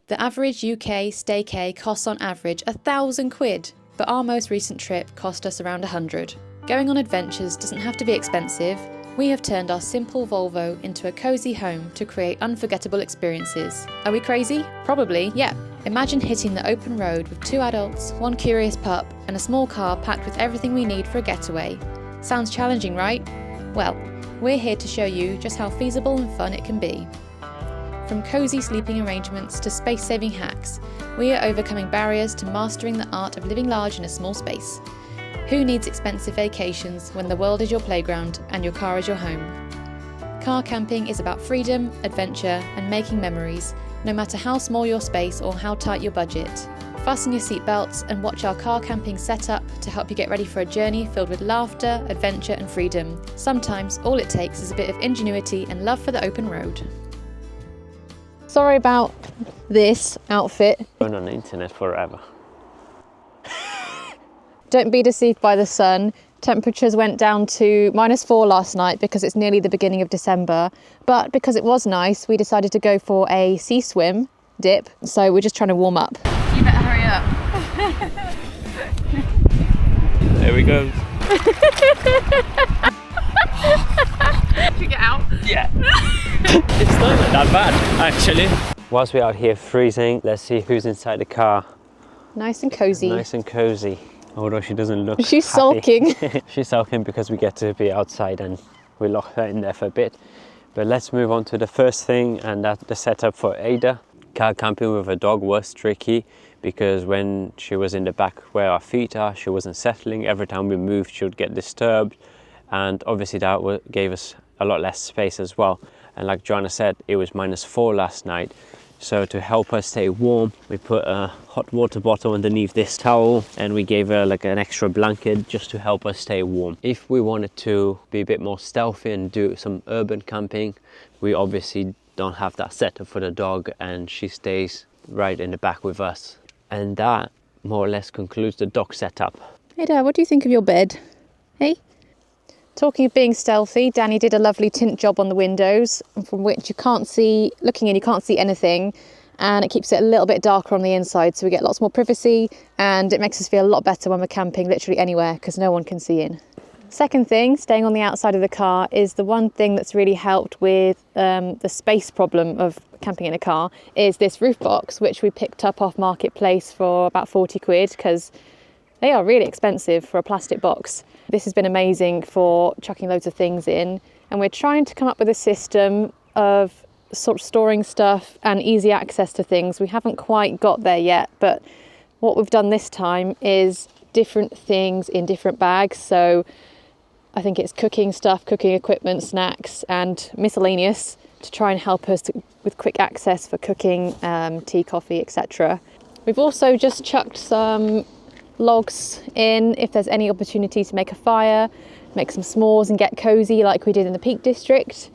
The average UK staycay costs on average £1,000, but our most recent trip cost us around 100. Going on adventures doesn't have to be expensive. We have turned our simple Volvo into a cosy home to create unforgettable experiences. Are we crazy? Probably, yeah. Imagine hitting the open road with 2 adults, 1 curious pup, and a small car packed with everything we need for a getaway. Sounds challenging, right? Well, we're here to show you just how feasible and fun it can be. From cosy sleeping arrangements to space-saving hacks, we are overcoming barriers to mastering the art of living large in a small space. Who needs expensive vacations when the world is your playground and your car is your home? Car camping is about freedom, adventure, and making memories, no matter how small your space or how tight your budget. Fasten your seatbelts and watch our car camping setup to help you get ready for a journey filled with laughter, adventure, and freedom. Sometimes all it takes is a bit of ingenuity and love for the open road. Sorry about this outfit. Been on the internet forever. Don't be deceived by the sun. Temperatures went down to -4 last night because it's nearly the beginning of December. But because it was nice, we decided to go for a sea swim dip. So we're just trying to warm up. You better hurry up. There we go. Should we get out? Yeah. It's not that bad, actually. Whilst we're out here freezing, let's see who's inside the car. Nice and cozy. Nice and cozy. Although she doesn't look She's happy. sulking. She's sulking because we get to be outside and we lock her in there for a bit. But let's move on to the first thing, and that's the setup for Ada. Car camping with a dog was tricky because when she was in the back where our feet are, she wasn't settling. Every time we moved, she would get disturbed. And obviously that gave us a lot less space as well. And like Joanna said, it was -4 last night. So to help her stay warm, we put a hot water bottle underneath this towel, and we gave her like an extra blanket just to help her stay warm. If we wanted to be a bit more stealthy and do some urban camping, we obviously don't have that setup for the dog, and she stays right in the back with us. And that more or less concludes the dog setup. Hey Dad, what do you think of your bed? Hey? Talking of being stealthy, Danny did a lovely tint job on the windows, from which you can't see, looking in, you can't see anything, and it keeps it a little bit darker on the inside, so we get lots more privacy, and it makes us feel a lot better when we're camping literally anywhere, because no one can see in. Second thing, staying on the outside of the car, is the one thing that's really helped with the space problem of camping in a car, is this roof box, which we picked up off Marketplace for about 40 quid, because they are really expensive for a plastic box. This has been amazing for chucking loads of things in, and we're trying to come up with a system of sort of storing stuff and easy access to things. We haven't quite got there yet, but what we've done this time is different things in different bags. So I think it's cooking stuff, cooking equipment, snacks, and miscellaneous to try and help us with quick access for cooking, tea, coffee, etc. We've also just chucked some logs in if there's any opportunity to make a fire, make some s'mores and get cozy like we did in the Peak District.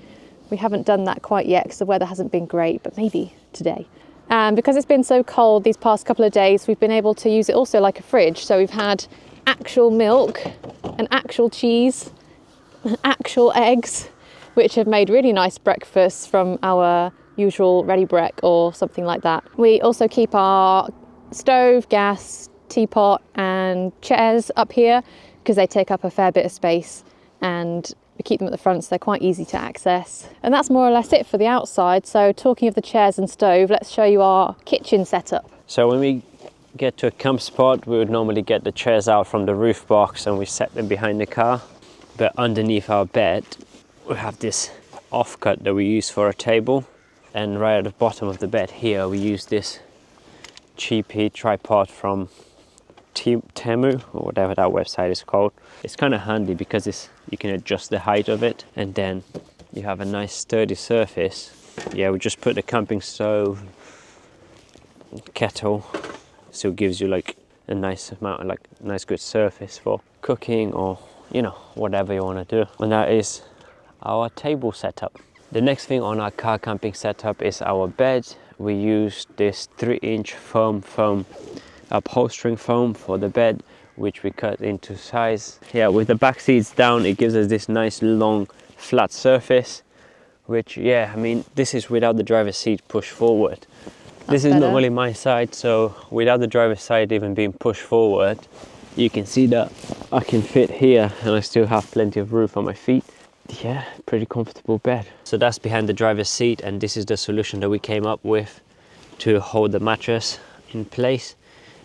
We haven't done that quite yet because the weather hasn't been great, but maybe today. And because it's been so cold these past couple of days, we've been able to use it also like a fridge. So we've had actual milk and actual cheese and actual eggs, which have made really nice breakfasts from our usual ready brek or something like that. We also keep our stove, gas, teapot and chairs up here because they take up a fair bit of space, and we keep them at the front so they're quite easy to access. And that's more or less it for the outside. So talking of the chairs and stove, let's show you our kitchen setup. So when we get to a camp spot, we would normally get the chairs out from the roof box and we set them behind the car. But underneath our bed, we have this offcut that we use for a table. And right at the bottom of the bed here, we use this cheapy tripod from Temu or whatever that website is called. It's kind of handy because you can adjust the height of it, and then you have a nice sturdy surface. Yeah, we just put the camping stove, kettle, so it gives you like a nice amount, like nice good surface for cooking or whatever you want to do. And that is our table setup. The next thing on our car camping setup is our bed. We use this 3-inch foam upholstering foam for the bed, which we cut into size. Yeah, with the back seats down, it gives us this nice long flat surface, which, yeah, I mean, this is without the driver's seat push forward. This is better. normally my side, so without the driver's side even being pushed forward, you can see that I can fit here and I still have plenty of room for my feet. Yeah, pretty comfortable bed. So that's behind the driver's seat, and this is the solution that we came up with to hold the mattress in place.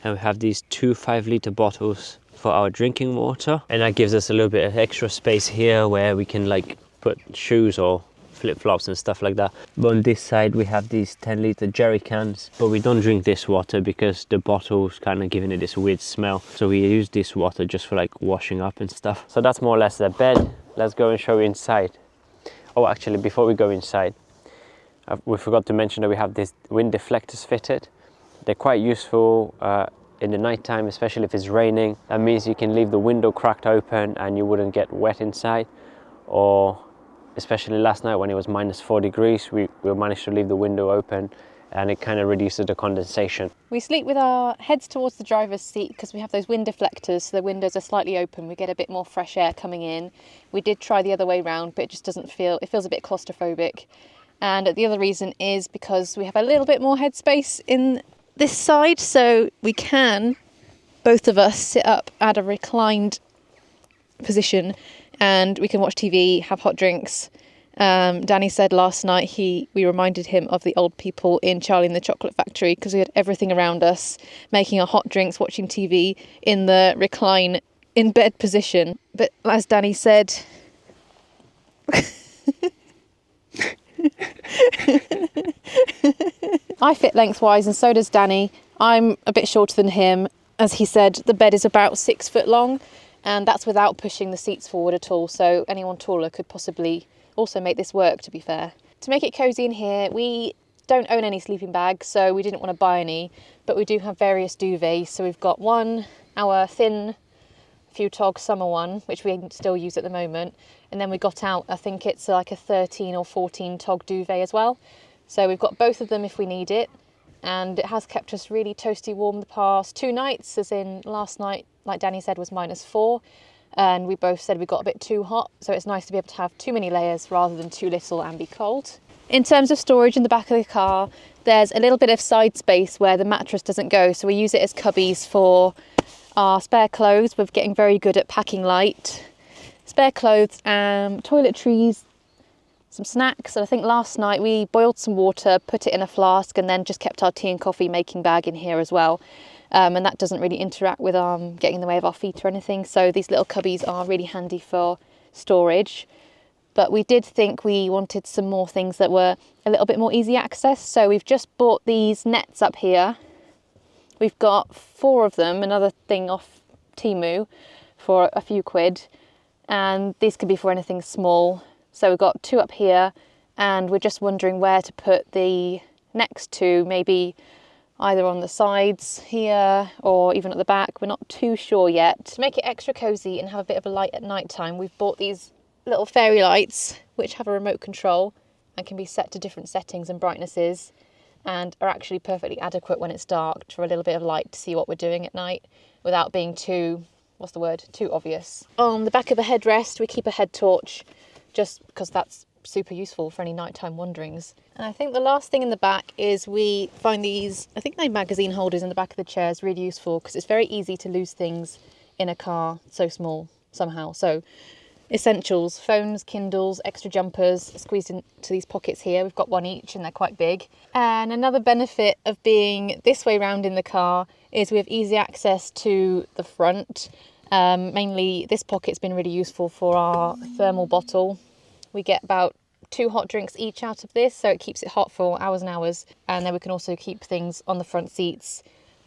And we have these 2 5-litre bottles for our drinking water, and that gives us a little bit of extra space here where we can like put shoes or flip-flops and stuff like that. But on this side we have these 10-litre jerry cans, but we don't drink this water because the bottle's kind of giving it this weird smell, so we use this water just for like washing up and stuff. So that's more or less the bed. Let's go and show you inside. Oh, actually, before we go inside, we forgot to mention that we have these wind deflectors fitted. They're quite useful in the night time, especially if it's raining. That means you can leave the window cracked open and you wouldn't get wet inside. Or especially last night when it was -4 degrees, we managed to leave the window open and it kind of reduces the condensation. We sleep with our heads towards the driver's seat because we have those wind deflectors, so the windows are slightly open. We get a bit more fresh air coming in. We did try the other way round, but it just doesn't feel, it feels a bit claustrophobic. And the other reason is because we have a little bit more headspace in this side, so we can, both of us, sit up at a reclined position and we can watch TV, have hot drinks. Danny said last night we reminded him of the old people in Charlie and the Chocolate Factory because we had everything around us, making our hot drinks, watching TV in the recline in bed position. But as Danny said, I fit lengthwise and so does Danny. I'm a bit shorter than him. As he said, the bed is about 6 foot long, and that's without pushing the seats forward at all, so anyone taller could possibly also make this work, to be fair. To make it cosy in here, we don't own any sleeping bags, so we didn't want to buy any, but we do have various duvets. So we've got one, our thin Few Tog summer one, which we still use at the moment, and then we got out, I think it's like a 13 or 14 Tog duvet as well. So we've got both of them if we need it, and it has kept us really toasty warm the past 2 nights, as in last night, like Danny said, was -4. And we both said we got a bit too hot, so it's nice to be able to have too many layers rather than too little and be cold. In terms of storage in the back of the car, there's a little bit of side space where the mattress doesn't go, so we use it as cubbies for our spare clothes. We're getting very good at packing light. Spare clothes, toiletries, some snacks, and I think last night we boiled some water, put it in a flask, and then just kept our tea and coffee making bag in here as well. And that doesn't really interact with getting in the way of our feet or anything, so these little cubbies are really handy for storage. But we did think we wanted some more things that were a little bit more easy access, so we've just bought these nets up here. We've got 4 of them, another thing off Temu for a few quid, and these could be for anything small. So we've got 2 up here, and we're just wondering where to put the next 2, maybe either on the sides here or even at the back. We're not too sure yet. To make it extra cosy and have a bit of a light at night time, we've bought these little fairy lights which have a remote control and can be set to different settings and brightnesses, and are actually perfectly adequate when it's dark for a little bit of light to see what we're doing at night without being too obvious. On the back of the headrest we keep a head torch, just because that's super useful for any nighttime wanderings. And I think the last thing in the back is we find these, I think they're magazine holders in the back of the chairs, really useful because it's very easy to lose things in a car so small somehow. So essentials, phones, Kindles, extra jumpers squeezed into these pockets here. We've got 1 each and they're quite big. And another benefit of being this way round in the car is we have easy access to the front. Mainly this pocket's been really useful for our thermal bottle. We get about 2 hot drinks each out of this, so it keeps it hot for hours and hours. And then we can also keep things on the front seats.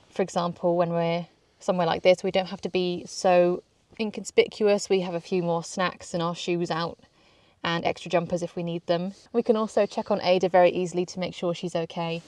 For example, when we're somewhere like this, we don't have to be so inconspicuous. We have a few more snacks and our shoes out and extra jumpers if we need them. We can also check on Ada very easily to make sure she's okay,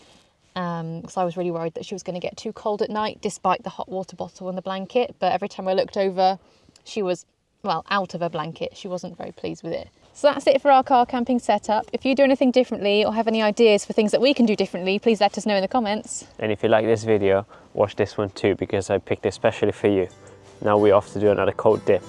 because I was really worried that she was going to get too cold at night despite the hot water bottle and the blanket. But every time I looked over, she was, well, out of her blanket. She wasn't very pleased with it. So that's it for our car camping setup. If you do anything differently or have any ideas for things that we can do differently, please let us know in the comments. And if you like this video, watch this one too, because I picked it especially for you. Now we're off to do another cold dip.